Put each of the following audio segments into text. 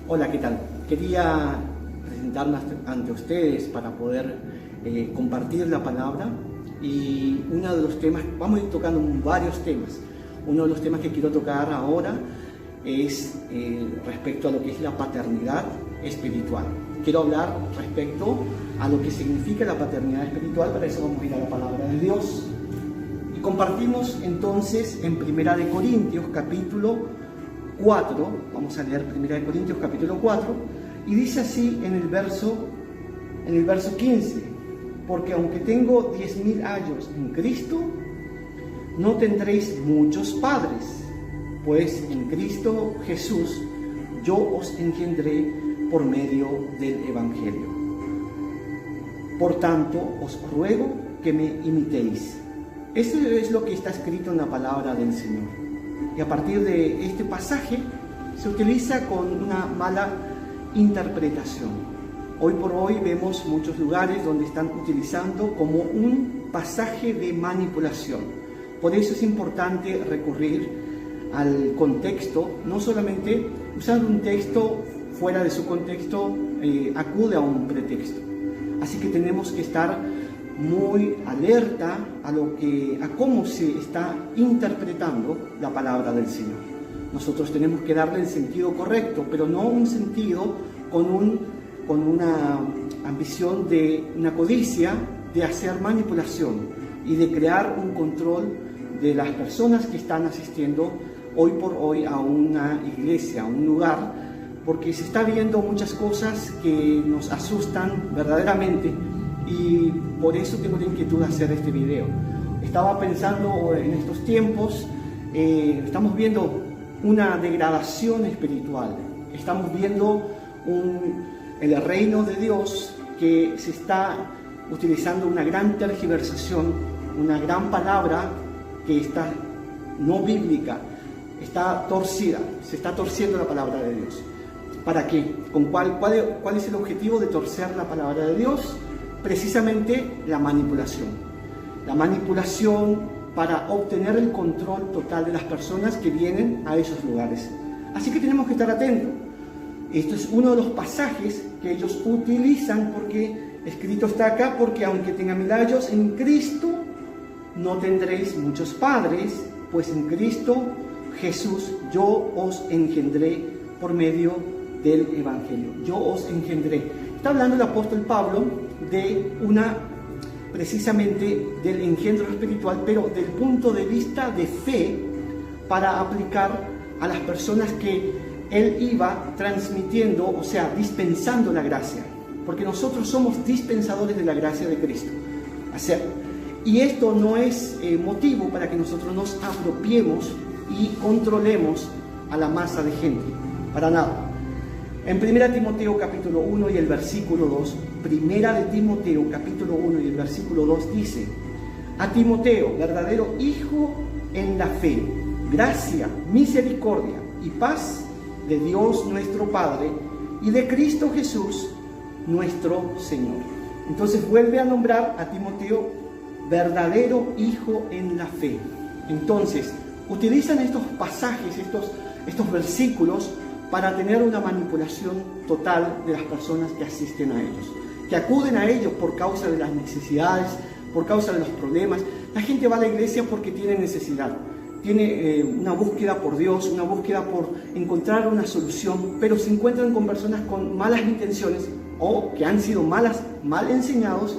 Hola, ¿qué tal? Quería presentarme ante ustedes para poder compartir la palabra y uno de los temas, vamos a ir tocando varios temas. Uno de los temas que quiero tocar ahora es respecto a lo que es la paternidad espiritual. Quiero hablar respecto a lo que significa la paternidad espiritual, para eso vamos a ir a la palabra de Dios. Y compartimos entonces en 1 de Corintios capítulo 4, vamos a leer 1 de Corintios capítulo 4, y dice así en el verso 15: porque aunque tengo 10.000 años en Cristo, no tendréis muchos padres, pues en Cristo Jesús yo os engendré por medio del Evangelio. Por tanto, os ruego que me imitéis. Eso es lo que está escrito en la palabra del Señor. Y a partir de este pasaje se utiliza con una mala interpretación. Hoy por hoy vemos muchos lugares donde están utilizando como un pasaje de manipulación. Por eso es importante recurrir al contexto, no solamente usar un texto fuera de su contexto, acude a un pretexto. Así que tenemos que estar muy alerta a cómo se está interpretando la palabra del Señor. Nosotros tenemos que darle el sentido correcto, pero no un sentido con una ambición de una codicia de hacer manipulación y de crear un control de las personas que están asistiendo hoy por hoy a una iglesia, a un lugar, porque se está viendo muchas cosas que nos asustan verdaderamente. Y por eso tengo la inquietud de hacer este video. Estaba pensando en estos tiempos, estamos viendo una degradación espiritual, estamos viendo el reino de Dios que se está utilizando una gran tergiversación, una gran palabra que está no bíblica, está torcida, se está torciendo la palabra de Dios. ¿Para qué? ¿Cuál es el objetivo de torcer la palabra de Dios? Precisamente la manipulación. La manipulación para obtener el control total de las personas que vienen a esos lugares. Así que tenemos que estar atentos. Esto es uno de los pasajes que ellos utilizan, porque escrito está acá: porque aunque tengan 1000 años en Cristo, no tendréis muchos padres, pues en Cristo Jesús yo os engendré por medio del Evangelio. Yo os engendré. Está hablando el apóstol Pablo precisamente del engendro espiritual, pero del punto de vista de fe, para aplicar a las personas que él iba transmitiendo, o sea, dispensando la gracia, porque nosotros somos dispensadores de la gracia de Cristo. Y esto no es motivo para que nosotros nos apropiemos y controlemos a la masa de gente, para nada. En 1 Timoteo capítulo 1 y el versículo 2, 1 de Timoteo capítulo 1 y el versículo 2 dice: a Timoteo, verdadero hijo en la fe, gracia, misericordia y paz de Dios nuestro Padre y de Cristo Jesús nuestro Señor. Entonces vuelve a nombrar a Timoteo verdadero hijo en la fe. Entonces utilizan estos pasajes, estos versículos, para tener una manipulación total de las personas que asisten a ellos, que acuden a ellos por causa de las necesidades, por causa de los problemas. La gente va a la iglesia porque tiene necesidad, tiene una búsqueda por Dios, una búsqueda por encontrar una solución, pero se encuentran con personas con malas intenciones o que han sido mal enseñados,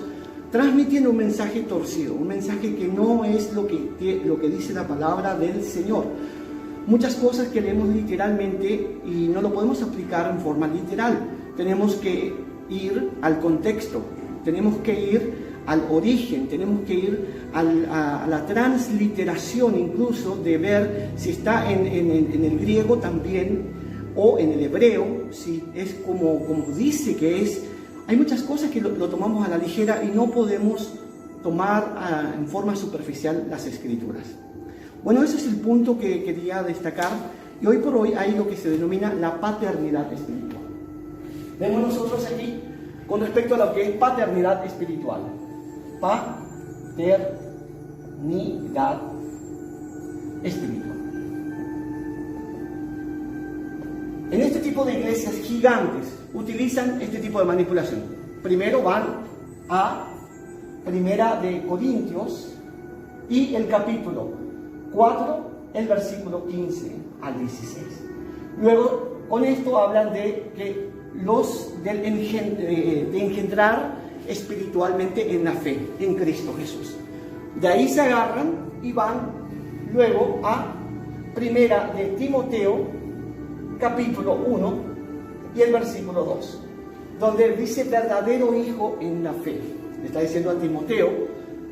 transmitiendo un mensaje torcido, un mensaje que no es lo que dice la palabra del Señor. Muchas cosas que leemos literalmente y no lo podemos aplicar en forma literal. Tenemos que ir al contexto, tenemos que ir al origen, tenemos que ir a la transliteración, incluso de ver si está en el griego también o en el hebreo, si es como dice que es. Hay muchas cosas que lo tomamos a la ligera y no podemos tomar en forma superficial las escrituras. Bueno, ese es el punto que quería destacar, y hoy por hoy hay lo que se denomina la paternidad espiritual. Vemos nosotros aquí con respecto a lo que es paternidad espiritual. Paternidad espiritual. en este tipo de iglesias gigantes utilizan este tipo de manipulación. Primero van a Primera de Corintios y el capítulo 4, el versículo 15 al 16. Luego, con esto hablan de que de engendrar espiritualmente en la fe, en Cristo Jesús. De ahí se agarran y van luego a Primera de Timoteo, capítulo 1 y el versículo 2, donde dice verdadero hijo en la fe. Le está diciendo a Timoteo.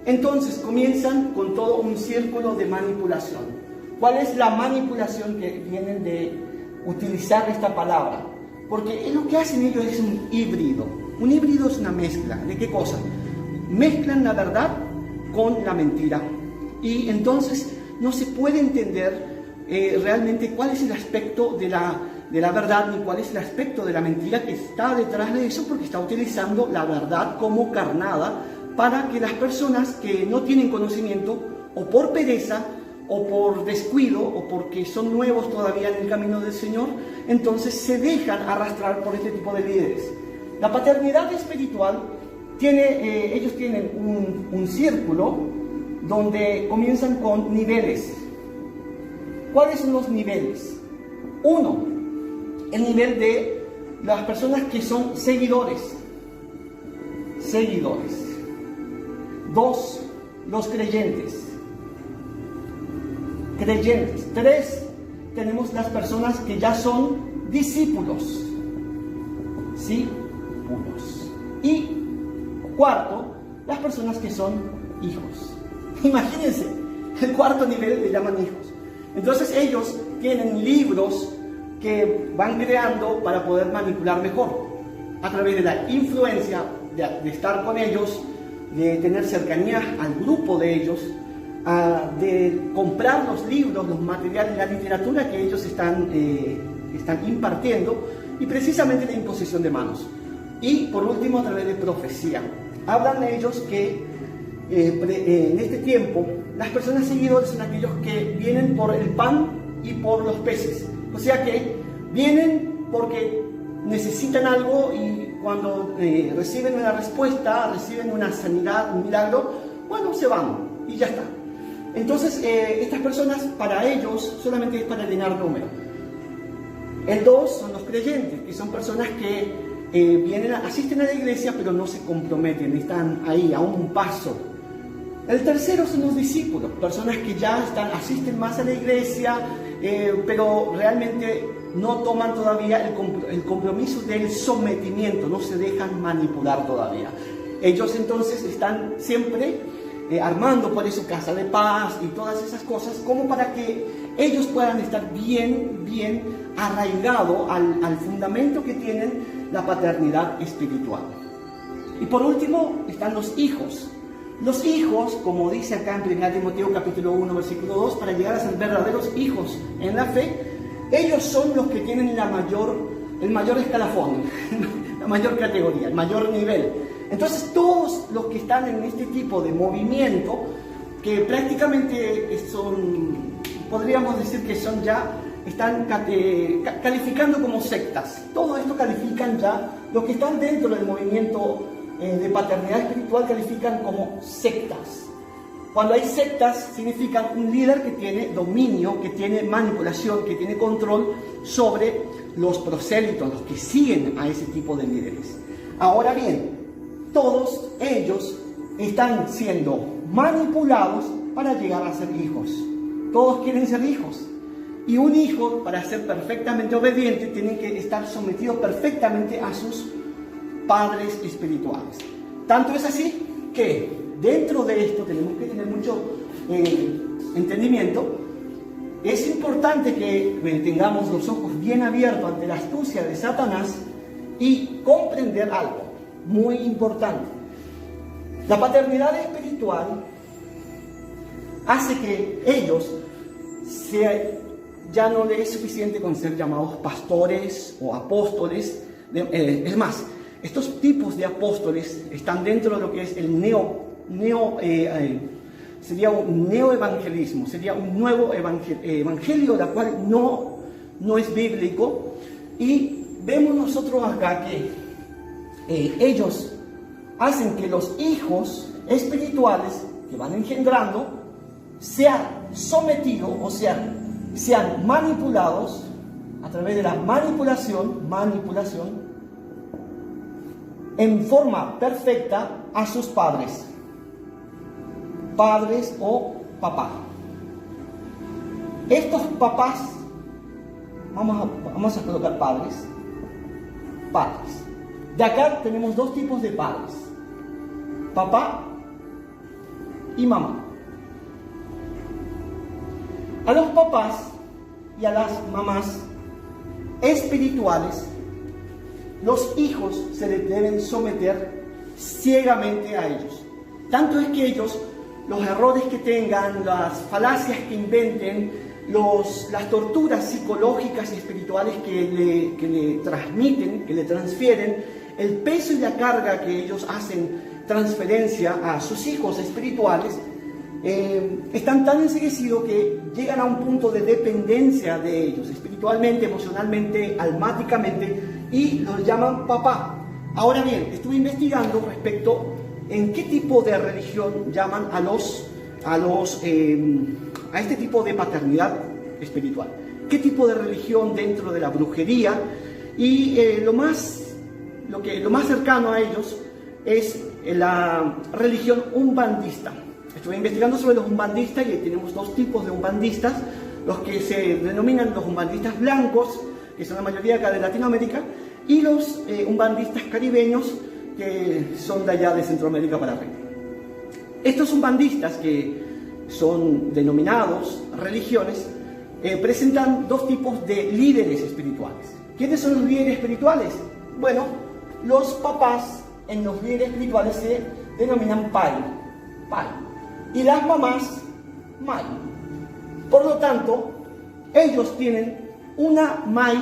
Entonces comienzan con todo un círculo de manipulación. ¿Cuál es la manipulación que vienen de utilizar esta palabra? Porque lo que hacen ellos es un híbrido. Un híbrido es una mezcla. ¿De qué cosa? Mezclan la verdad con la mentira. Y entonces no se puede entender realmente cuál es el aspecto de la verdad ni cuál es el aspecto de la mentira que está detrás de eso, porque está utilizando la verdad como carnada para que las personas que no tienen conocimiento, o por pereza, o por descuido, o porque son nuevos todavía en el camino del Señor, entonces se dejan arrastrar por este tipo de líderes. La paternidad espiritual ellos tienen un círculo donde comienzan con niveles. ¿Cuáles son los niveles? 1, el nivel de las personas que son seguidores. 2, los creyentes. 3, tenemos las personas que ya son discípulos. Y 4, las personas que son hijos. Imagínense, el 4 nivel le llaman hijos. Entonces ellos tienen libros que van creando para poder manipular mejor, a través de la influencia, de estar con ellos, de tener cercanía al grupo de ellos, de comprar los libros, los materiales, la literatura que ellos están impartiendo, y precisamente la imposición de manos. Y por último, a través de profecía. Hablan de ellos que en este tiempo las personas seguidores son aquellos que vienen por el pan y por los peces. O sea que vienen porque necesitan algo, y cuando reciben una respuesta, reciben una sanidad, un milagro, bueno, se van y ya está. Entonces estas personas, para ellos solamente es para llenar número. El 2 son los creyentes, que son personas que asisten a la iglesia pero no se comprometen, están ahí a un paso. El 3 son los discípulos, personas que ya asisten más a la iglesia, pero realmente no toman todavía el compromiso del sometimiento, no se dejan manipular todavía. Ellos entonces están siempre armando por eso casa de paz y todas esas cosas, como para que ellos puedan estar bien arraigados al fundamento que tienen la paternidad espiritual. Y por último están los hijos. Los hijos, como dice acá en 1 Timoteo capítulo 1 versículo 2, para llegar a ser verdaderos hijos en la fe, ellos son los que tienen el mayor escalafón, la mayor categoría, el mayor nivel. Entonces todos los que están en este tipo de movimiento, que prácticamente podríamos decir que están calificando como sectas. Todo esto califican ya, los que están dentro del movimiento de paternidad espiritual califican como sectas. Cuando hay sectas, significan un líder que tiene dominio, que tiene manipulación, que tiene control sobre los prosélitos, los que siguen a ese tipo de líderes. Ahora bien, todos ellos están siendo manipulados para llegar a ser hijos. Todos quieren ser hijos. Y un hijo, para ser perfectamente obediente, tiene que estar sometido perfectamente a sus padres espirituales. Tanto es así que dentro de esto tenemos que tener mucho entendimiento. Es importante que tengamos los ojos bien abiertos ante la astucia de Satanás y comprender algo muy importante. La paternidad espiritual hace que ellos ya no les es suficiente con ser llamados pastores o apóstoles. Es más, estos tipos de apóstoles están dentro de lo que es el sería un neoevangelismo, sería un nuevo evangelio, la cual no es bíblico, Y vemos nosotros acá que ellos hacen que los hijos espirituales que van engendrando sean sometidos, o sea, sean manipulados a través de la manipulación en forma perfecta a sus padres o papás. Estos papás, vamos a colocar padres. De acá tenemos dos tipos de padres: papá y mamá. A los papás y a las mamás espirituales, los hijos se les deben someter ciegamente a ellos. Tanto es que ellos, los errores que tengan, las falacias que inventen, las torturas psicológicas y espirituales que le transmiten, que le transfieren, el peso y la carga que ellos hacen transferencia a sus hijos espirituales, están tan enseguecidos que llegan a un punto de dependencia de ellos, espiritualmente, emocionalmente, almáticamente, y los llaman papá. Ahora bien, estuve investigando respecto en qué tipo de religión llaman a este tipo de paternidad espiritual, qué tipo de religión dentro de la brujería, y lo más cercano a ellos es la religión umbandista. Estuve investigando sobre los umbandistas y tenemos dos tipos de umbandistas: los que se denominan los umbandistas blancos, que son la mayoría acá de Latinoamérica, y los umbandistas caribeños, que son de allá de Centroamérica para arriba. Estos umbandistas, que son denominados religiones, presentan dos tipos de líderes espirituales. ¿Quiénes son los líderes espirituales? Bueno, los papás en los líderes espirituales se denominan pai, y las mamás, mai. Por lo tanto, ellos tienen una mai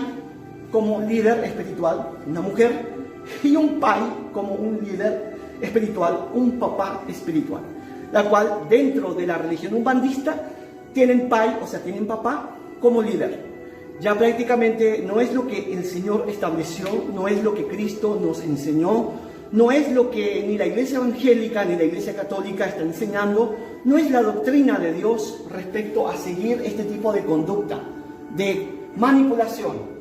como líder espiritual, una mujer, y un pai como un líder espiritual, un papá espiritual, la cual dentro de la religión umbandista tienen pai, o sea, tienen papá como líder. Ya prácticamente no es lo que el Señor estableció, no es lo que Cristo nos enseñó, no es lo que ni la iglesia evangélica ni la iglesia católica está enseñando, no es la doctrina de Dios respecto a seguir este tipo de conducta, de manipulación,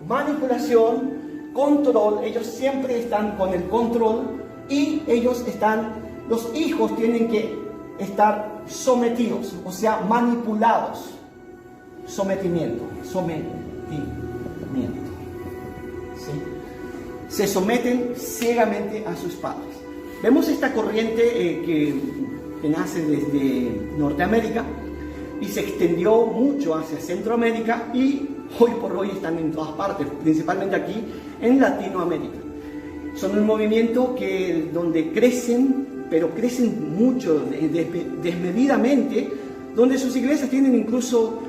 control. Ellos siempre están con el control, y los hijos tienen que estar sometidos, o sea, manipulados. Sometimiento. ¿Sí? Se someten ciegamente a sus padres. Vemos esta corriente que nace desde Norteamérica y se extendió mucho hacia Centroamérica, y hoy por hoy están en todas partes, principalmente aquí en Latinoamérica. Son un movimiento donde crecen, pero crecen mucho, desmedidamente, donde sus iglesias tienen incluso,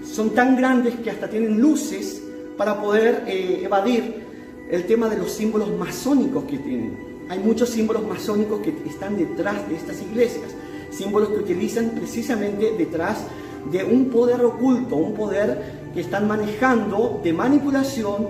son tan grandes que hasta tienen luces para poder evadir el tema de los símbolos masónicos que tienen. Hay muchos símbolos masónicos que están detrás de estas iglesias, símbolos que utilizan precisamente detrás de un poder oculto, un poder que están manejando de manipulación.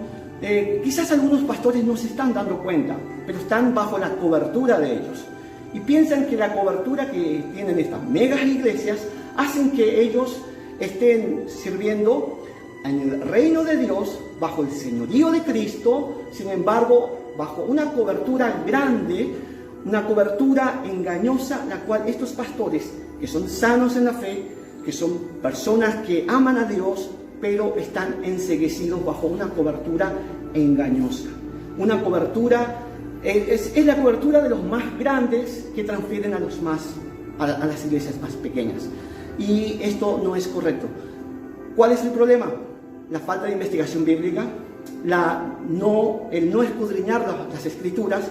Quizás algunos pastores no se están dando cuenta, pero están bajo la cobertura de ellos, y piensan que la cobertura que tienen estas megas iglesias hacen que ellos estén sirviendo en el reino de Dios, bajo el señorío de Cristo, sin embargo, bajo una cobertura grande, una cobertura engañosa, la cual estos pastores, que son sanos en la fe, que son personas que aman a Dios, pero están enceguecidos bajo una cobertura engañosa. Una cobertura, es la cobertura de los más grandes que transfieren a las iglesias más pequeñas. Y esto no es correcto. ¿Cuál es el problema? La falta de investigación bíblica, el no escudriñar las escrituras.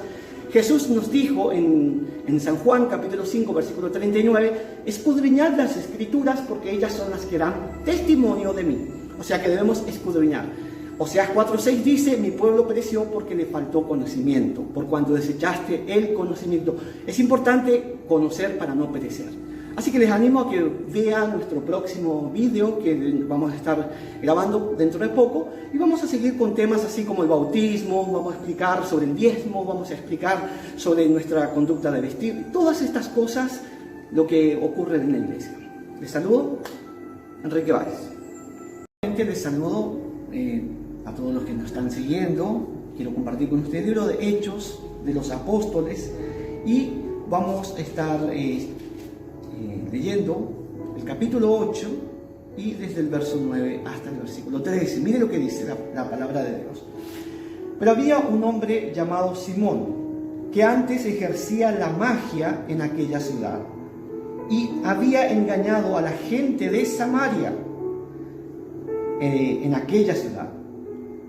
Jesús nos dijo en San Juan capítulo 5 versículo 39, escudriñad las escrituras porque ellas son las que dan testimonio de mí. O sea que debemos escudriñar. Oseas 4:6 dice, mi pueblo pereció porque le faltó conocimiento, por cuanto desechaste el conocimiento. Es importante conocer para no perecer. Así que les animo a que vean nuestro próximo video que vamos a estar grabando dentro de poco, y vamos a seguir con temas así como el bautismo, vamos a explicar sobre el diezmo, vamos a explicar sobre nuestra conducta de vestir, todas estas cosas, lo que ocurre en la iglesia. Les saludo, Enrique Báez. Les saludo a todos los que nos están siguiendo. Quiero compartir con ustedes el libro de Hechos de los Apóstoles, y vamos a estar leyendo el capítulo 8 y desde el verso 9 hasta el versículo 13. Mire lo que dice la palabra de Dios. Pero había un hombre llamado Simón, que antes ejercía la magia en aquella ciudad, y había engañado a la gente de Samaria en aquella ciudad.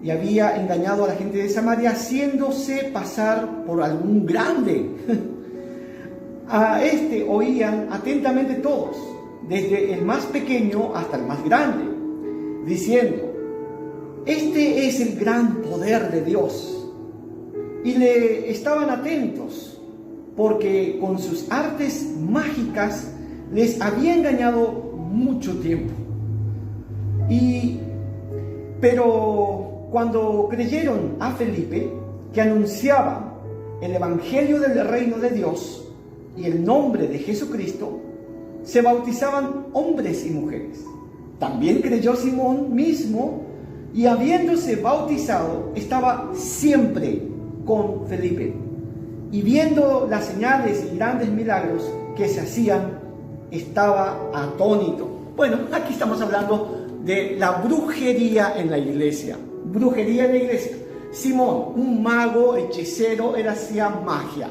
Y había engañado a la gente de Samaria haciéndose pasar por algún grande. A este oían atentamente todos, desde el más pequeño hasta el más grande, diciendo: este es el gran poder de Dios. Y le estaban atentos, porque con sus artes mágicas les había engañado mucho tiempo. Pero cuando creyeron a Felipe, que anunciaba el evangelio del reino de Dios y el nombre de Jesucristo, se bautizaban hombres y mujeres. También creyó Simón mismo, y habiéndose bautizado, estaba siempre con Felipe. Y viendo las señales y grandes milagros que se hacían, estaba atónito. Bueno, aquí estamos hablando de la brujería en la iglesia. Brujería en la iglesia. Simón, un mago, hechicero, él hacía magia.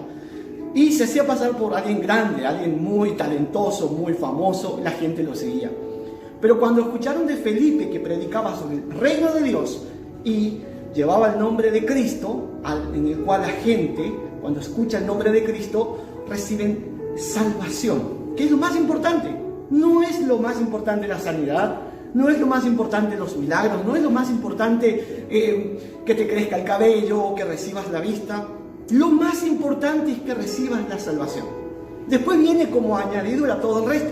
Y se hacía pasar por alguien grande, alguien muy talentoso, muy famoso, la gente lo seguía. Pero cuando escucharon de Felipe, que predicaba sobre el reino de Dios y llevaba el nombre de Cristo, en el cual la gente, cuando escucha el nombre de Cristo, reciben salvación, que es lo más importante. No es lo más importante la sanidad, no es lo más importante los milagros, no es lo más importante que te crezca el cabello o que recibas la vista. Lo más importante es que recibas la salvación. Después viene como añadidura todo el resto.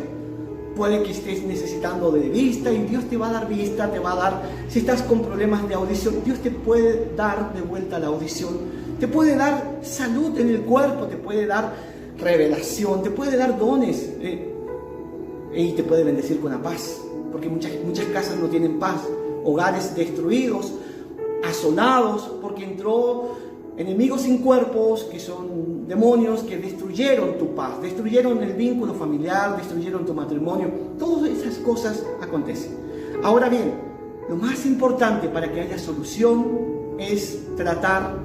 Puede que estés necesitando de vista y Dios te va a dar vista, te va a dar, si estás con problemas de audición, Dios te puede dar de vuelta la audición, te puede dar salud en el cuerpo, te puede dar revelación, te puede dar dones y te puede bendecir con la paz, porque muchas casas no tienen paz, hogares destruidos, asolados, porque entró enemigos sin cuerpos, que son demonios que destruyeron tu paz, destruyeron el vínculo familiar, destruyeron tu matrimonio. Todas esas cosas acontecen. Ahora bien, lo más importante para que haya solución es tratar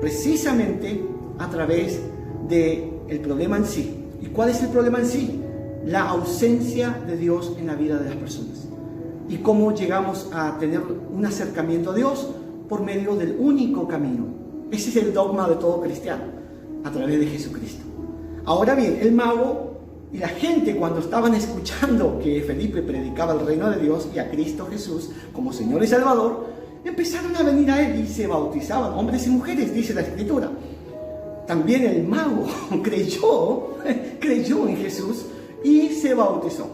precisamente a través del problema en sí. ¿Y cuál es el problema en sí? La ausencia de Dios en la vida de las personas. ¿Y cómo llegamos a tener un acercamiento a Dios? Por medio del único camino. Ese es el dogma de todo cristiano, a través de Jesucristo. Ahora bien, el mago y la gente, cuando estaban escuchando que Felipe predicaba el reino de Dios y a Cristo Jesús como Señor y Salvador, empezaron a venir a él y se bautizaban, hombres y mujeres, dice la Escritura. También el mago creyó en Jesús y se bautizó.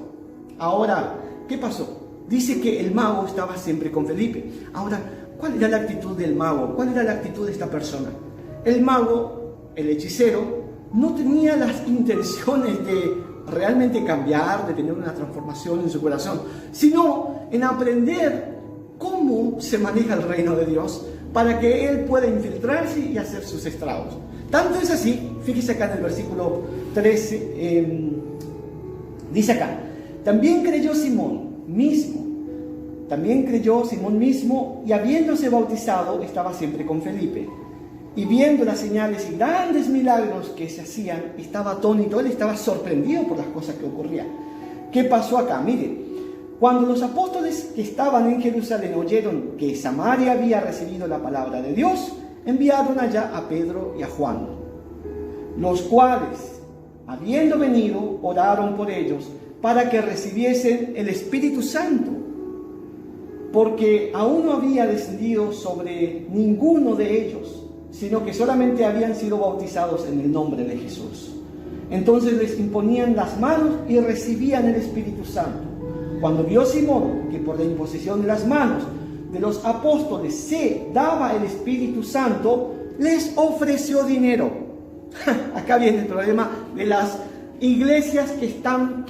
Ahora, ¿qué pasó? Dice que el mago estaba siempre con Felipe. Ahora, ¿cuál era la actitud del mago? ¿Cuál era la actitud de esta persona? El mago, el hechicero, no tenía las intenciones de realmente cambiar, de tener una transformación en su corazón, sino en aprender cómo se maneja el reino de Dios para que él pueda infiltrarse y hacer sus estragos. Tanto es así, fíjese acá en el versículo 13, dice acá: también creyó Simón mismo, y habiéndose bautizado, estaba siempre con Felipe. Y viendo las señales y grandes milagros que se hacían, estaba atónito, él estaba sorprendido por las cosas que ocurrían. ¿Qué pasó acá? Mire, cuando los apóstoles que estaban en Jerusalén oyeron que Samaria había recibido la palabra de Dios, enviaron allá a Pedro y a Juan, los cuales, habiendo venido, oraron por ellos para que recibiesen el Espíritu Santo, porque aún no había descendido sobre ninguno de ellos, sino que solamente habían sido bautizados en el nombre de Jesús. Entonces les imponían las manos y recibían el Espíritu Santo. Cuando vio Simón que por la imposición de las manos de los apóstoles se daba el Espíritu Santo, les ofreció dinero. Acá viene el problema de las iglesias que están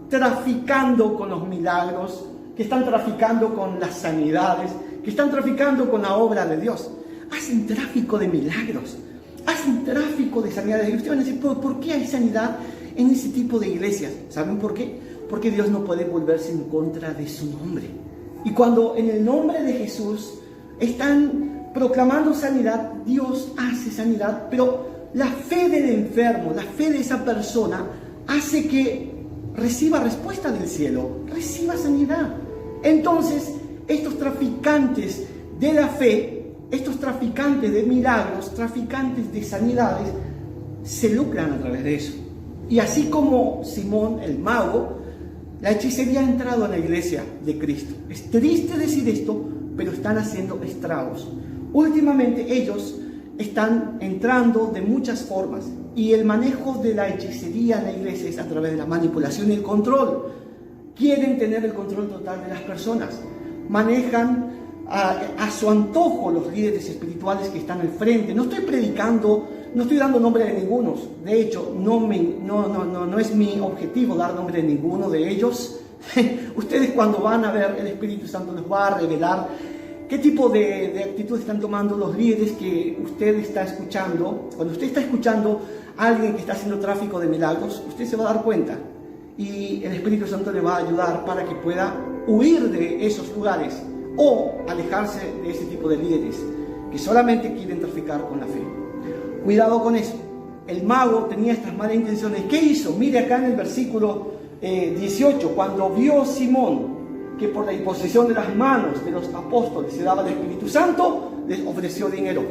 traficando con los milagros, que están traficando con las sanidades, que están traficando con la obra de Dios. Hacen tráfico de milagros, hacen tráfico de sanidades. Y ustedes van a decir, ¿por qué hay sanidad en ese tipo de iglesias? ¿Saben por qué? Porque Dios no puede volverse en contra de su nombre. Y cuando en el nombre de Jesús están proclamando sanidad, Dios hace sanidad, pero la fe del enfermo, la fe de esa persona hace que reciba respuesta del cielo, reciba sanidad. Entonces, estos traficantes de la fe, estos traficantes de milagros, traficantes de sanidades, se lucran a través de eso. Y así como Simón el mago, la hechicería ha entrado en la iglesia de Cristo. Es triste decir esto, pero están haciendo estragos. Últimamente ellos están entrando de muchas formas, y el manejo de la hechicería en la iglesia es a través de la manipulación y el control. Quieren tener el control total de las personas. Manejan a su antojo los líderes espirituales que están al frente. No estoy predicando, no estoy dando nombre de ninguno. De hecho, no es mi objetivo dar nombre de ninguno de ellos. Ustedes, cuando van a ver, el Espíritu Santo les va a revelar qué tipo de actitud están tomando los líderes que usted está escuchando. Cuando usted está escuchando a alguien que está haciendo tráfico de milagros, usted se va a dar cuenta. Y el Espíritu Santo le va a ayudar para que pueda huir de esos lugares o alejarse de ese tipo de líderes que solamente quieren traficar con la fe. Cuidado con eso. El mago tenía estas malas intenciones. ¿Qué hizo? Mire acá en el versículo 18, cuando vio Simón que por la imposición de las manos de los apóstoles se daba el Espíritu Santo, les ofreció dinero.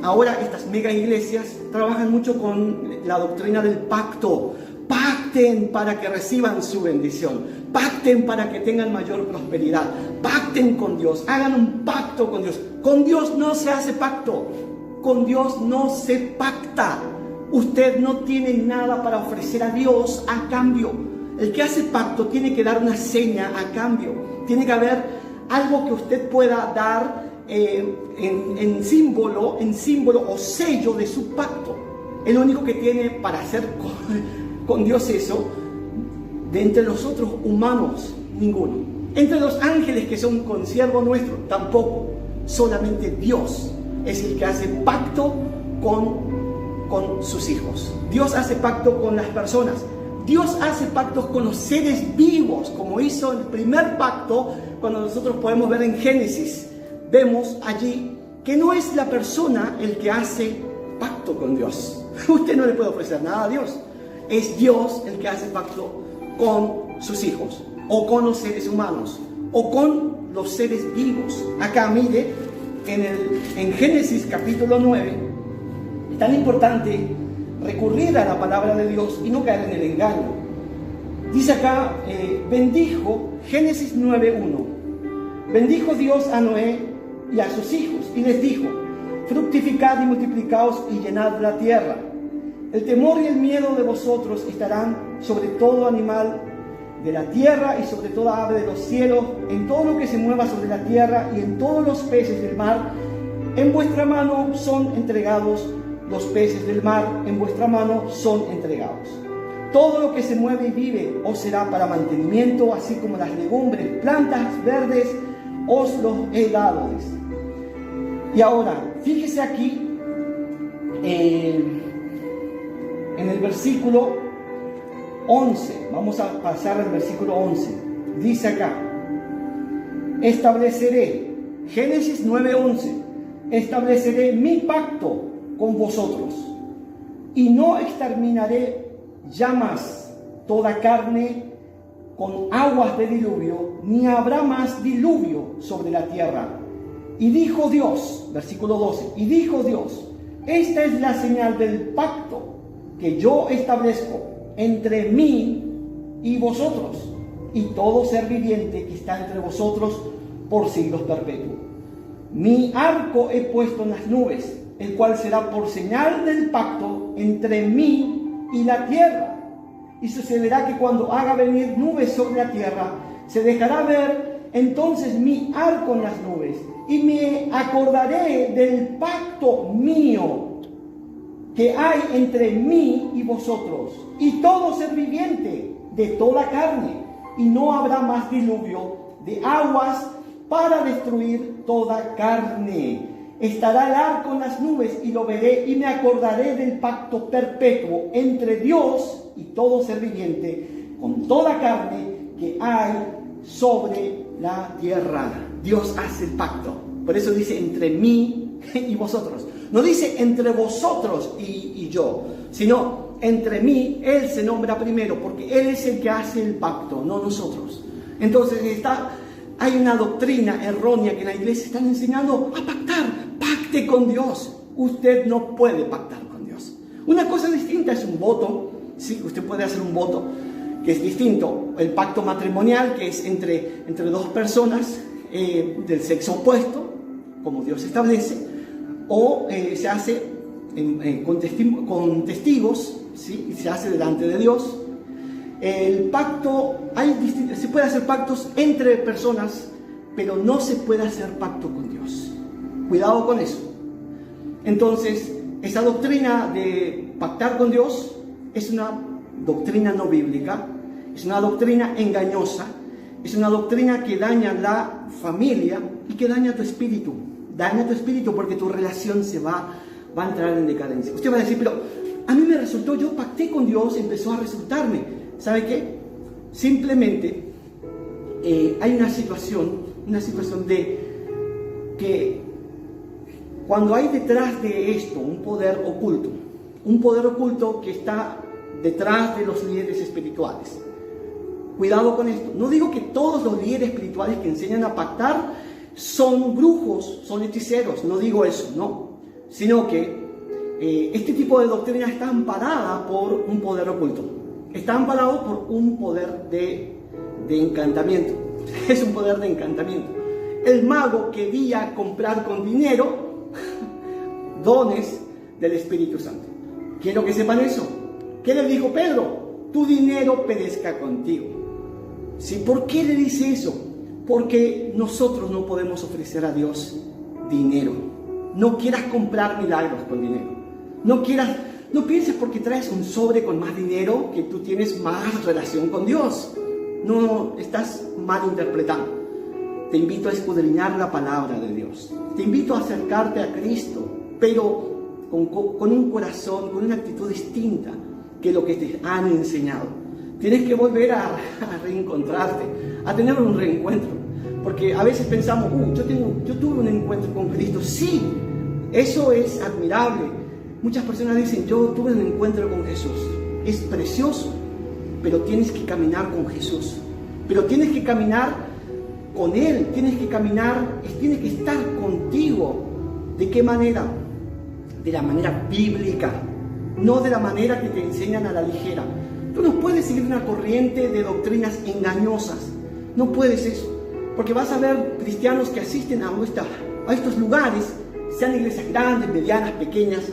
Ahora estas mega iglesias trabajan mucho con la doctrina del pacto. Pacten para que reciban su bendición. Pacten para que tengan mayor prosperidad. Pacten con Dios. Hagan un pacto con Dios. Con Dios no se hace pacto. Con Dios no se pacta. Usted no tiene nada para ofrecer a Dios a cambio. El que hace pacto tiene que dar una seña a cambio. Tiene que haber algo que usted pueda dar en símbolo o sello de su pacto. El único que tiene para hacer con Dios eso, de entre los otros humanos, ninguno. Entre los ángeles, que son consiervos nuestros, tampoco. Solamente Dios es el que hace pacto con sus hijos. Dios hace pacto con las personas. Dios hace pactos con los seres vivos, como hizo el primer pacto. Cuando nosotros podemos ver en Génesis, vemos allí que no es la persona el que hace pacto con Dios. Usted no le puede ofrecer nada a Dios. Es Dios el que hace pacto con sus hijos, o con los seres humanos, o con los seres vivos. Acá mire, en Génesis capítulo 9, es tan importante recurrir a la palabra de Dios y no caer en el engaño. Dice acá, bendijo, Génesis 9:1, bendijo Dios a Noé y a sus hijos, y les dijo, fructificad y multiplicaos y llenad la tierra. El temor y el miedo de vosotros estarán sobre todo animal de la tierra y sobre toda ave de los cielos, en todo lo que se mueva sobre la tierra y en todos los peces del mar. En vuestra mano son entregados los peces del mar, en vuestra mano son entregados. Todo lo que se mueve y vive os será para mantenimiento, así como las legumbres, plantas verdes, os los he dado. Y ahora, fíjese aquí, en el versículo 11, vamos a pasar al versículo 11, dice acá, estableceré, Génesis 9:11, estableceré mi pacto con vosotros, y no exterminaré ya más toda carne con aguas de diluvio, ni habrá más diluvio sobre la tierra. Y dijo Dios, versículo 12, y dijo Dios, esta es la señal del pacto que yo establezco entre mí y vosotros, y todo ser viviente que está entre vosotros por siglos perpetuos. Mi arco he puesto en las nubes, el cual será por señal del pacto entre mí y la tierra. Y sucederá que cuando haga venir nubes sobre la tierra, se dejará ver entonces mi arco en las nubes, y me acordaré del pacto mío que hay entre mí y vosotros, y todo ser viviente de toda carne, y no habrá más diluvio de aguas para destruir toda carne. Estará el arco en las nubes, y lo veré, y me acordaré del pacto perpetuo entre Dios y todo ser viviente, con toda carne que hay sobre la tierra. Dios hace el pacto. Por eso dice entre mí y vosotros. No dice entre vosotros y yo, sino entre mí. Él se nombra primero, porque Él es el que hace el pacto, no nosotros. Entonces hay una doctrina errónea que en la iglesia están enseñando a pactar. Pacte con Dios. Usted no puede pactar con Dios. Una cosa distinta es un voto. Sí, usted puede hacer un voto que es distinto. El pacto matrimonial, que es entre dos personas del sexo opuesto, como Dios establece, o se hace con testigos, ¿sí? Y se hace delante de Dios. El pacto, se puede hacer pactos entre personas, pero no se puede hacer pacto con Dios. Cuidado con eso. Entonces, esa doctrina de pactar con Dios es una doctrina no bíblica, es una doctrina engañosa, es una doctrina que daña la familia y que daña tu espíritu. Daña tu espíritu porque tu relación va a entrar en decadencia. Usted va a decir, pero a mí me resultó, yo pacté con Dios, empezó a resultarme. ¿Sabe qué? Simplemente hay una situación de que cuando hay detrás de esto un poder oculto que está detrás de los líderes espirituales. Cuidado con esto. No digo que todos los líderes espirituales que enseñan a pactar son brujos, son hechiceros. No digo eso, no. Sino que este tipo de doctrina está amparada por un poder oculto. Está amparado por un poder de encantamiento. Es un poder de encantamiento. El mago quería comprar con dinero dones del Espíritu Santo. Quiero que sepan eso. ¿Qué le dijo Pedro? Tu dinero perezca contigo. ¿Sí? ¿Por qué le dice eso? Porque nosotros no podemos ofrecer a Dios dinero. No quieras comprar milagros con dinero. No pienses porque traes un sobre con más dinero que tú tienes más relación con Dios. No, estás mal interpretando. Te invito a escudriñar la palabra de Dios. Te invito a acercarte a Cristo, pero con un corazón, con una actitud distinta que lo que te han enseñado. Tienes que volver a reencontrarte, a tener un reencuentro. Porque a veces pensamos, yo tuve un encuentro con Cristo. Sí, eso es admirable. Muchas personas dicen, yo tuve un encuentro con Jesús. Es precioso, pero tienes que caminar con Jesús. Pero tienes que caminar con Él, tienes que estar contigo. ¿De qué manera? De la manera bíblica, no de la manera que te enseñan a la ligera. Tú no puedes seguir una corriente de doctrinas engañosas. No puedes eso. Porque vas a ver cristianos que asisten a estos lugares, sean iglesias grandes, medianas, pequeñas,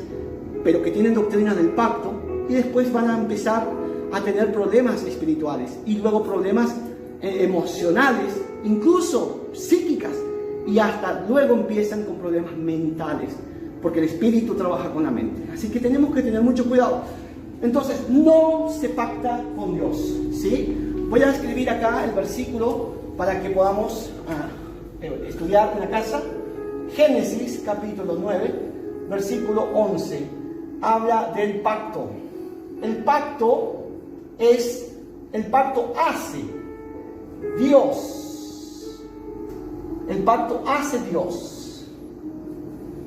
pero que tienen doctrina del pacto, y después van a empezar a tener problemas espirituales y luego problemas emocionales, incluso psíquicas, y hasta luego empiezan con problemas mentales, porque el espíritu trabaja con la mente. Así que tenemos que tener mucho cuidado. Entonces, no se pacta con Dios, ¿sí? Voy a escribir acá el versículo para que podamos estudiar en la casa. Génesis capítulo 9, versículo 11. Habla del pacto. El pacto hace Dios. El pacto hace Dios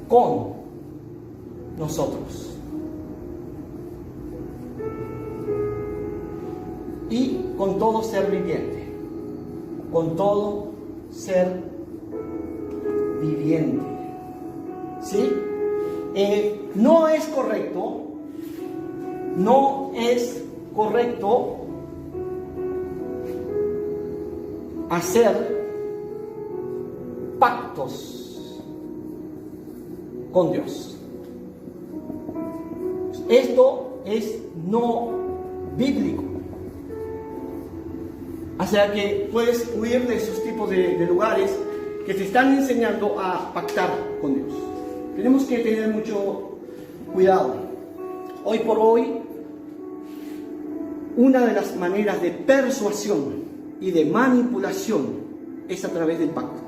con nosotros. Y con todo ser viviente. Con todo ser viviente. ¿Sí? No es correcto hacer pactos con Dios. Esto es no bíblico. O sea que puedes huir de esos tipos de lugares que te están enseñando a pactar con Dios. Tenemos que tener mucho cuidado. Hoy por hoy, una de las maneras de persuasión y de manipulación es a través del pacto.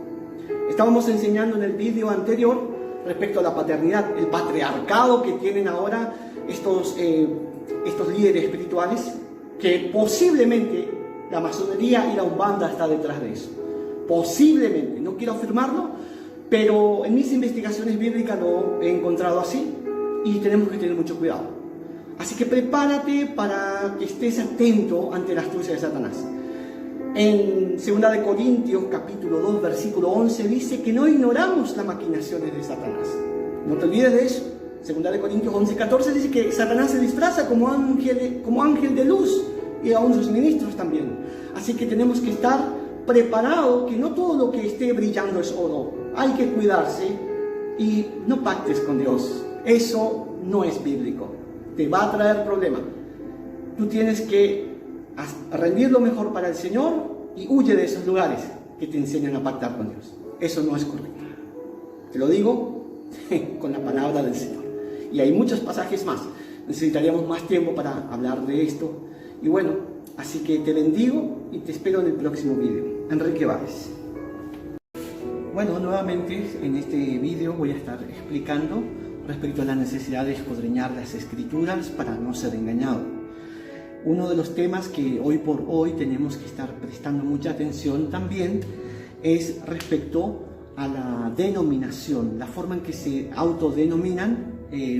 Estábamos enseñando en el vídeo anterior respecto a la paternidad, el patriarcado que tienen ahora estos líderes espirituales, que posiblemente la masonería y la umbanda está detrás de eso. Posiblemente, no quiero afirmarlo, pero en mis investigaciones bíblicas lo he encontrado así y tenemos que tener mucho cuidado. Así que prepárate para que estés atento ante la astucia de Satanás. En 2 Corintios capítulo 2 versículo 11 dice que no ignoramos las maquinaciones de Satanás. No te olvides de eso. 2 Corintios 11, 14 dice que Satanás se disfraza como ángel de luz y aún sus ministros también. Así que tenemos que estar preparados, que no todo lo que esté brillando es oro. Hay que cuidarse y no pactes con Dios. Eso no es bíblico. Te va a traer problemas. Tú tienes que rendir lo mejor para el Señor y huye de esos lugares que te enseñan a pactar con Dios. Eso no es correcto. Te lo digo con la palabra del Señor. Y hay muchos pasajes más. Necesitaríamos más tiempo para hablar de esto. Y bueno, así que te bendigo y te espero en el próximo video. Enrique Báez. Bueno, nuevamente en este video voy a estar explicando respecto a la necesidad de escudriñar las Escrituras para no ser engañado. Uno de los temas que hoy por hoy tenemos que estar prestando mucha atención también es respecto a la denominación, la forma en que se autodenominan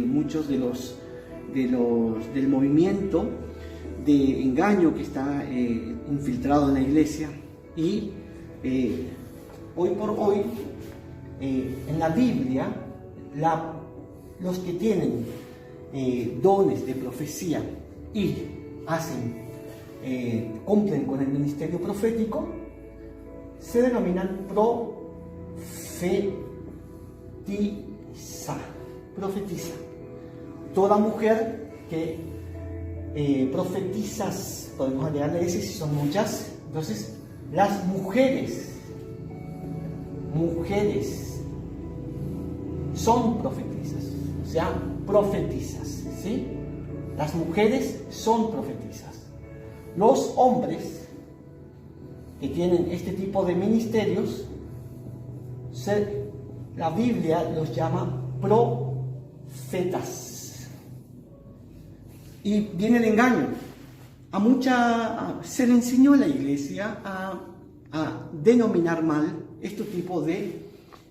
muchos del movimiento de engaño que está infiltrado en la iglesia. Y hoy por hoy en la Biblia los que tienen dones de profecía y cumplen con el ministerio profético se denominan profetiza. Toda mujer que profetizas, podemos agregarle ese si son muchas. Entonces las mujeres son profetizas, o sea, profetizas, ¿sí? Las mujeres son profetizas. Los hombres que tienen este tipo de ministerios, la Biblia los llama profetas. Y viene el engaño. Se le enseñó a la iglesia a denominar mal este tipo de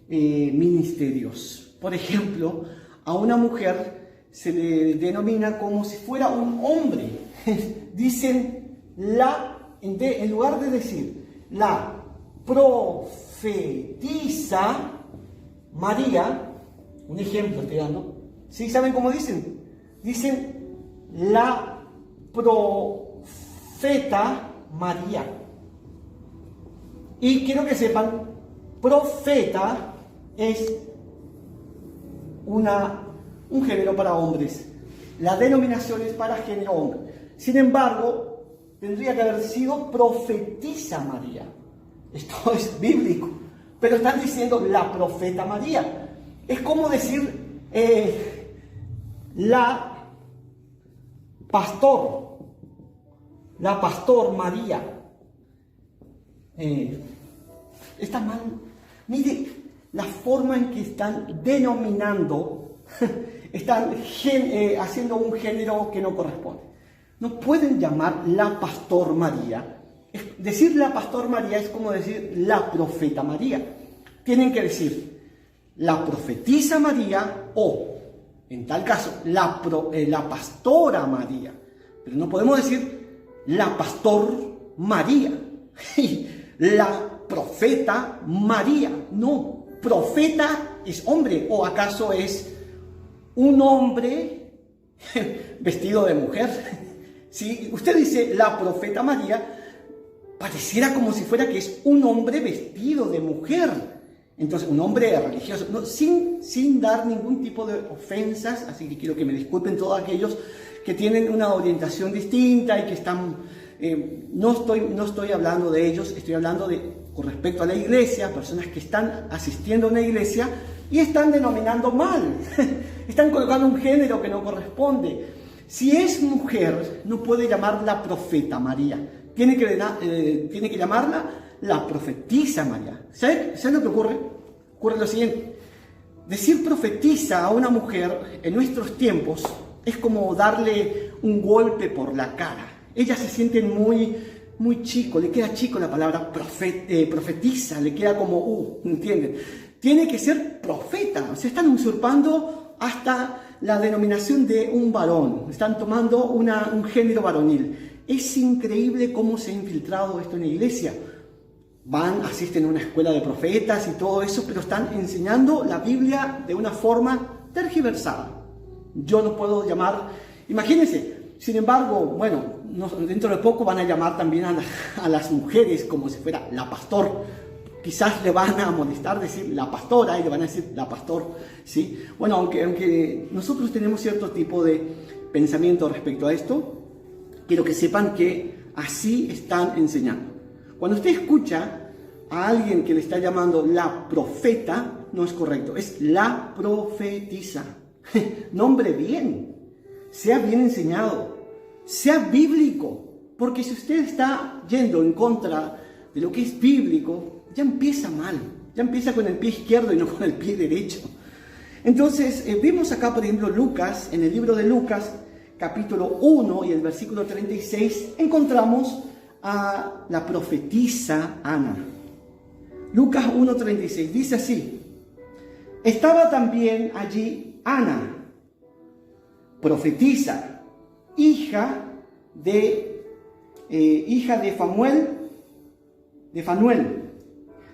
ministerios. Por ejemplo, a una mujer se le denomina como si fuera un hombre. Dicen en lugar de decir la profetisa María, un ejemplo estoy dando, ¿sí saben cómo dicen? Dicen la profeta María. Y quiero que sepan, profeta es un género para hombres. La denominación es para género hombre. Sin embargo, tendría que haber sido profetisa María. Esto es bíblico. Pero están diciendo la profeta María. Es como decir la pastor María. Está mal. Mire la forma en que están denominando, están haciendo un género que no corresponde. No pueden llamar la pastor María. Decir la pastor María es como decir la profeta María. Tienen que decir la profetisa María o, en tal caso, la pastora María. Pero no podemos decir la pastor María y la profeta María. No, profeta es hombre, o acaso es un hombre vestido de mujer. Si usted dice la profeta María, pareciera como si fuera que es un hombre vestido de mujer. Entonces, un hombre religioso, no, sin dar ningún tipo de ofensas, así que quiero que me disculpen todos aquellos que tienen una orientación distinta y que están, no estoy hablando de ellos, estoy hablando con respecto a la iglesia, personas que están asistiendo a una iglesia y están denominando mal, están colocando un género que no corresponde. Si es mujer, no puede llamarla profeta María, tiene que llamarla la profetisa María. ¿Sabes lo que ocurre? Ocurre lo siguiente. Decir profetisa a una mujer en nuestros tiempos es como darle un golpe por la cara. Ellas se sienten muy chico, le queda chico la palabra profetiza, le queda como ¿entienden? Tiene que ser profeta. Se están usurpando hasta la denominación de un varón. Están tomando un género varonil. Es increíble cómo se ha infiltrado esto en la iglesia. Asisten a una escuela de profetas y todo eso, pero están enseñando la Biblia de una forma tergiversada. Yo no puedo llamar, imagínense, sin embargo, bueno, dentro de poco van a llamar también a las mujeres como si fuera la pastor. Quizás le van a molestar decir la pastora y le van a decir la pastor, ¿sí? Bueno, aunque nosotros tenemos cierto tipo de pensamiento respecto a esto, quiero que sepan que así están enseñando. Cuando usted escucha a alguien que le está llamando la profeta, no es correcto, es la profetisa. Nombre bien, sea bien enseñado, sea bíblico, porque si usted está yendo en contra de lo que es bíblico, ya empieza mal, ya empieza con el pie izquierdo y no con el pie derecho. Entonces, vemos acá, por ejemplo, Lucas, en el libro de Lucas, capítulo 1 y el versículo 36, encontramos a la profetisa Ana. Lucas 1:36 dice así: estaba también allí Ana, profetisa, hija de Fanuel,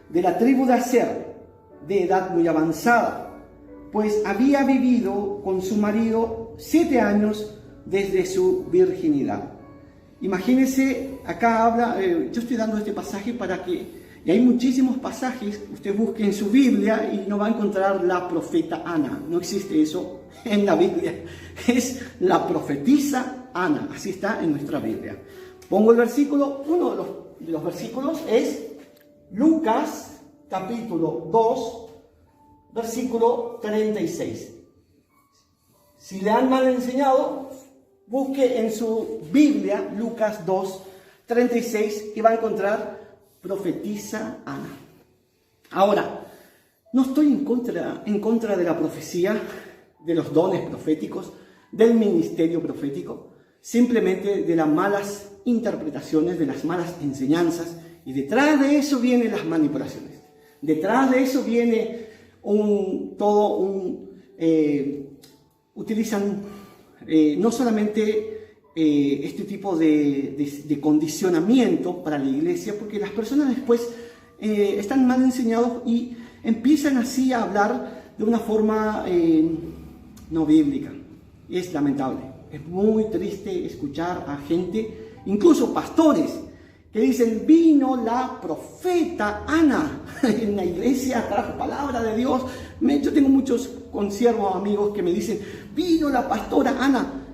de la tribu de Aser, de edad muy avanzada, pues había vivido con su marido 7 años desde su virginidad. Imagínense, acá habla, yo estoy dando este pasaje para que, y hay muchísimos pasajes, usted busque en su Biblia y no va a encontrar la profeta Ana, no existe eso en la Biblia, es la profetisa Ana, así está en nuestra Biblia. Pongo el versículo, uno de los versículos es Lucas capítulo 2, versículo 36. Si le han mal enseñado, busque en su Biblia Lucas 2, 36 y va a encontrar profetisa Ana. Ahora, no estoy en contra de la profecía, de los dones proféticos, del ministerio profético, simplemente de las malas interpretaciones, de las malas enseñanzas, y detrás de eso vienen las manipulaciones. Detrás de eso viene utilizan no solamente este tipo de condicionamiento para la iglesia, porque las personas después están mal enseñados y empiezan así a hablar de una forma no bíblica. Es lamentable, es muy triste escuchar a gente, incluso pastores, que dicen: vino la profeta Ana en la iglesia, trajo palabra de Dios. Yo tengo muchos consiervos, amigos, que me dicen: vino la pastora Ana,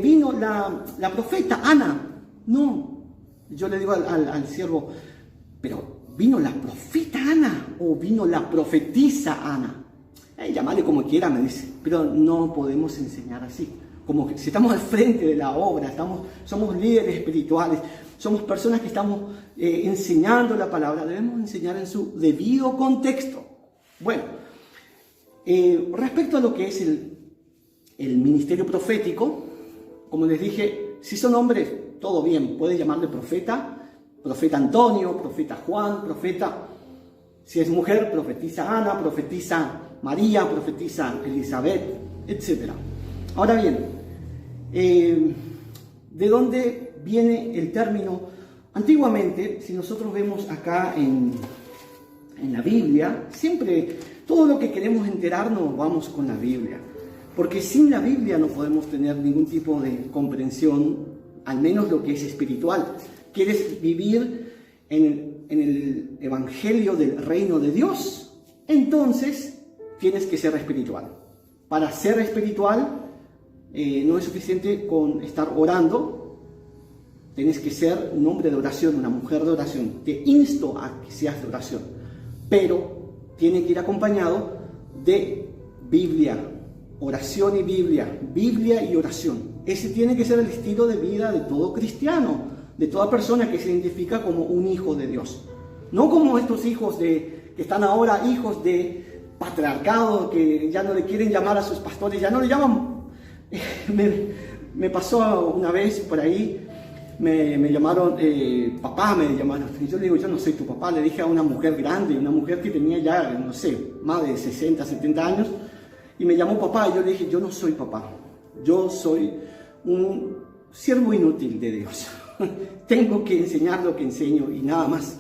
vino la profeta Ana. No, yo le digo al siervo: pero ¿vino la profeta Ana o vino la profetisa Ana? Llamarle como quiera, me dice, pero no podemos enseñar así. Como que si estamos al frente de la obra, somos líderes espirituales, somos personas que estamos enseñando la palabra, debemos enseñar en su debido contexto. Bueno, respecto a lo que es el ministerio profético, como les dije, si son hombres, todo bien, puede llamarle profeta Antonio, profeta Juan, profeta. Si es mujer, profetisa Ana, profetisa María, profetisa Elizabeth, etc. Ahora bien, ¿de dónde viene el término? Antiguamente, si nosotros vemos acá en la Biblia, siempre todo lo que queremos enterarnos vamos con la Biblia, porque sin la Biblia no podemos tener ningún tipo de comprensión, al menos lo que es espiritual. ¿Quieres vivir en el evangelio del reino de Dios? entonces tienes que ser espiritual. Para ser espiritual no es suficiente con estar orando, tienes que ser un hombre de oración, una mujer de oración. Te insto a que seas de oración, pero tiene que ir acompañado de Biblia, oración y Biblia y oración. Ese tiene que ser el estilo de vida de todo cristiano, de toda persona que se identifica como un hijo de Dios. No como estos hijos que están ahora hijos de patriarcado, que ya no le quieren llamar a sus pastores, ya no le llaman. Me pasó una vez por ahí, me llamaron papá, me llamaron. Y yo le digo, yo no soy tu papá. Le dije a una mujer grande, una mujer que tenía ya, no sé, más de 60, 70 años, y me llamó papá, y yo le dije, yo no soy papá, yo soy un siervo inútil de Dios. Tengo que enseñar lo que enseño y nada más.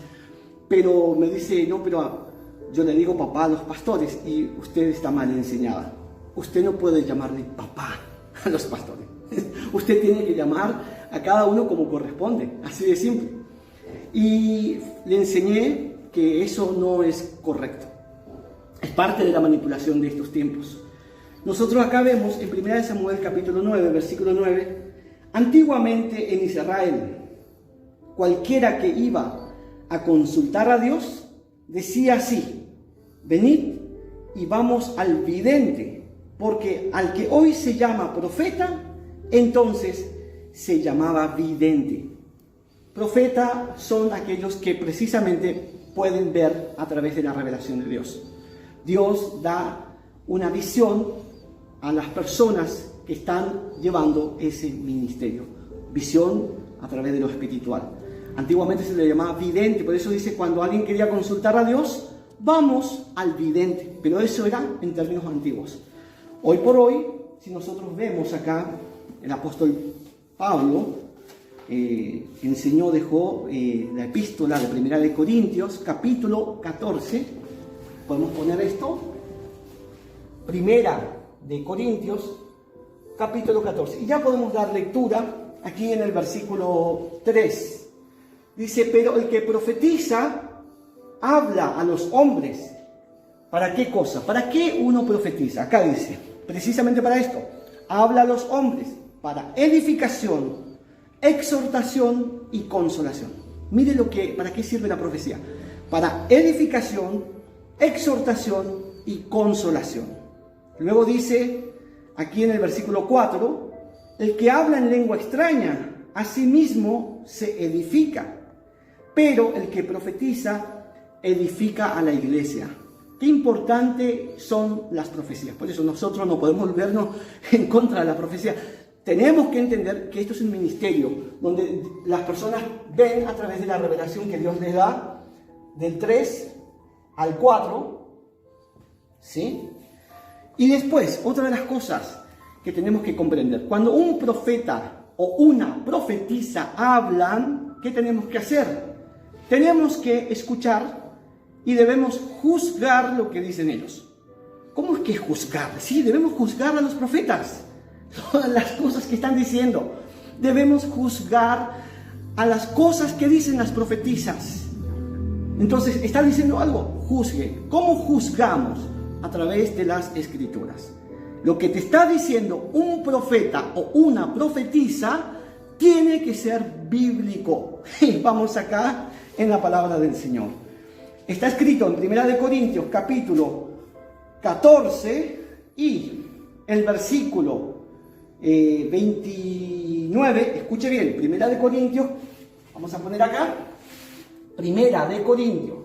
Pero me dice, no, pero yo le digo papá a los pastores y usted está mal enseñada. Usted no puede llamarle papá a los pastores. Usted tiene que llamar a cada uno como corresponde, así de simple. Y le enseñé que eso no es correcto. Es parte de la manipulación de estos tiempos. Nosotros acá vemos en 1 Samuel capítulo 9, versículo 9, antiguamente en Israel, cualquiera que iba a consultar a Dios, decía así: venid y vamos al vidente, porque al que hoy se llama profeta, entonces se llamaba vidente. Profeta son aquellos que precisamente pueden ver a través de la revelación de Dios. Dios da una visión a las personas que están llevando ese ministerio. Visión a través de lo espiritual. Antiguamente se le llamaba vidente, por eso dice, cuando alguien quería consultar a Dios, vamos al vidente. Pero eso era en términos antiguos. Hoy por hoy, si nosotros vemos acá, el apóstol Pablo dejó la epístola de 1 Corintios, capítulo 14. Podemos poner esto. 1 Corintios, capítulo 14. Y ya podemos dar lectura aquí en el versículo 3. Dice, pero el que profetiza habla a los hombres. ¿Para qué cosa? ¿Para qué uno profetiza? Acá dice, precisamente para esto. Habla a los hombres para edificación, exhortación y consolación. Mire para qué sirve la profecía. Para edificación, exhortación y consolación. Luego dice, aquí en el versículo 4, el que habla en lengua extraña, a sí mismo se edifica, pero el que profetiza, edifica a la iglesia. Qué importante son las profecías. Por eso nosotros no podemos volvernos en contra de la profecía. Tenemos que entender que esto es un ministerio donde las personas ven a través de la revelación que Dios les da del 3 al 4, ¿sí? Y después, otra de las cosas que tenemos que comprender, cuando un profeta o una profetisa hablan, ¿qué tenemos que hacer? Tenemos que escuchar y debemos juzgar lo que dicen ellos. ¿Cómo es que juzgar? Sí, debemos juzgar a los profetas, todas las cosas que están diciendo. Debemos juzgar a las cosas que dicen las profetisas. Entonces, ¿está diciendo algo? Juzgue. ¿Cómo juzgamos? A través de las escrituras. Lo que te está diciendo un profeta o una profetisa tiene que ser bíblico. Y vamos acá en la palabra del Señor. Está escrito en 1 Corintios capítulo 14 y el versículo 29, escuche bien, 1 Corintios, vamos a poner acá, 1 Corintios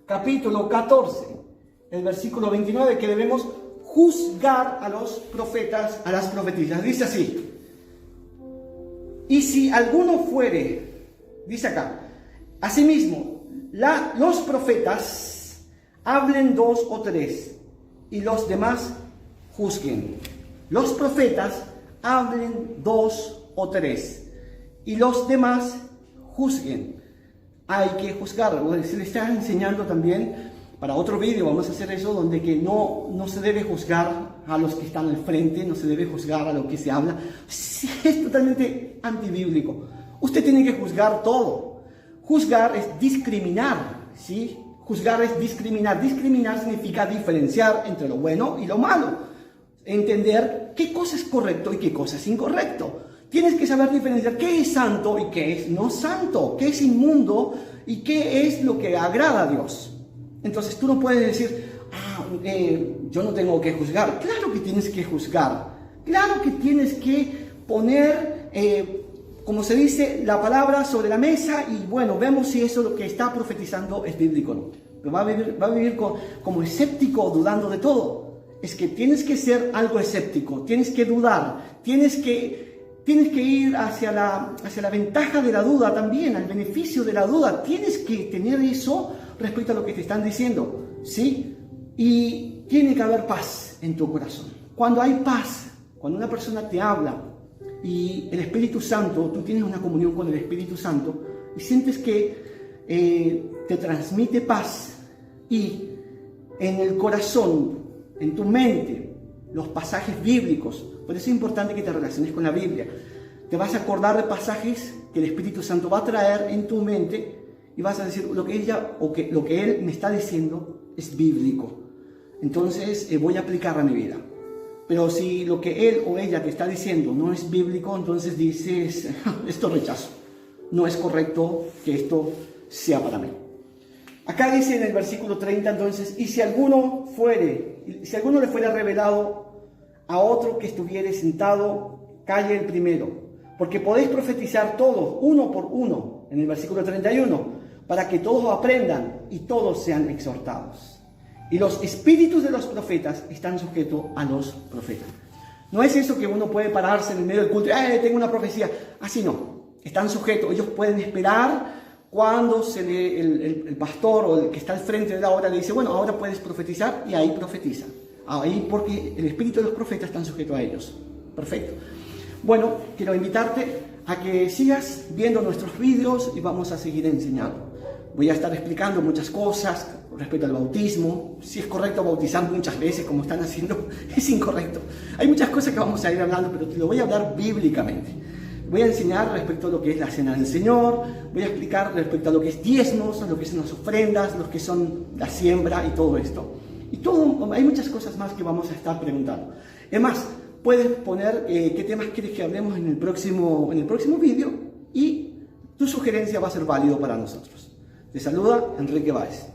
capítulo 14, el versículo 29, que debemos juzgar a los profetas, a las profetisas. Dice así: y si alguno fuere, dice acá, asimismo, los profetas hablen 2 o 3 y los demás juzguen. Los profetas hablen 2 o 3 y los demás juzguen. Hay que juzgar. Se le está enseñando también para otro vídeo, vamos a hacer eso, donde que no se debe juzgar a los que están al frente, no se debe juzgar a lo que se habla. Sí, es totalmente antibíblico. Usted tiene que juzgar todo. Juzgar es discriminar, ¿sí? Juzgar es discriminar. Discriminar significa diferenciar entre lo bueno y lo malo. Entender qué cosa es correcto y qué cosa es incorrecto. Tienes que saber diferenciar qué es santo y qué es no santo, qué es inmundo y qué es lo que agrada a Dios. Entonces tú no puedes decir, yo no tengo que juzgar. Claro que tienes que juzgar. Claro que tienes que poner, como se dice, la palabra sobre la mesa y bueno, vemos si eso lo que está profetizando es bíblico o no. Pero va a vivir como escéptico, dudando de todo. Es que tienes que ser algo escéptico, tienes que dudar, tienes que ir hacia la ventaja de la duda también, al beneficio de la duda. Tienes que tener eso respecto a lo que te están diciendo, ¿sí? Y tiene que haber paz en tu corazón. Cuando hay paz, cuando una persona te habla y el Espíritu Santo, tú tienes una comunión con el Espíritu Santo y sientes que te transmite paz y en el corazón, en tu mente, los pasajes bíblicos. Por eso es importante que te relaciones con la Biblia. Te vas a acordar de pasajes que el Espíritu Santo va a traer en tu mente y vas a decir lo que ella o que lo que él me está diciendo es bíblico. Entonces voy a aplicar a mi vida. Pero si lo que él o ella te está diciendo no es bíblico, entonces dices, esto rechazo. No es correcto que esto sea para mí. Acá dice en el versículo 30 entonces, y si alguno le fuera revelado a otro que estuviere sentado, calle el primero, porque podéis profetizar todos, uno por uno, en el versículo 31, para que todos aprendan y todos sean exhortados. Y los espíritus de los profetas están sujetos a los profetas. No es eso que uno puede pararse en el medio del culto, tengo una profecía. Así no, están sujetos, ellos pueden esperar cuando el pastor o el que está al frente de la obra le dice, bueno, ahora puedes profetizar, y ahí profetizan. Ahí porque el espíritu de los profetas están sujetos a ellos. Perfecto. Bueno, quiero invitarte a que sigas viendo nuestros vídeos y vamos a seguir enseñando. Voy a estar explicando muchas cosas respecto al bautismo. Si es correcto bautizar muchas veces como están haciendo, es incorrecto. Hay muchas cosas que vamos a ir hablando, pero te lo voy a hablar bíblicamente. Voy a enseñar respecto a lo que es la cena del Señor, voy a explicar respecto a lo que es diezmos, a lo que son las ofrendas, lo que son la siembra y todo esto. Y hay muchas cosas más que vamos a estar preguntando. Es más, puedes poner qué temas quieres que hablemos en el próximo vídeo y tu sugerencia va a ser válido para nosotros. Te saluda Enrique Báez.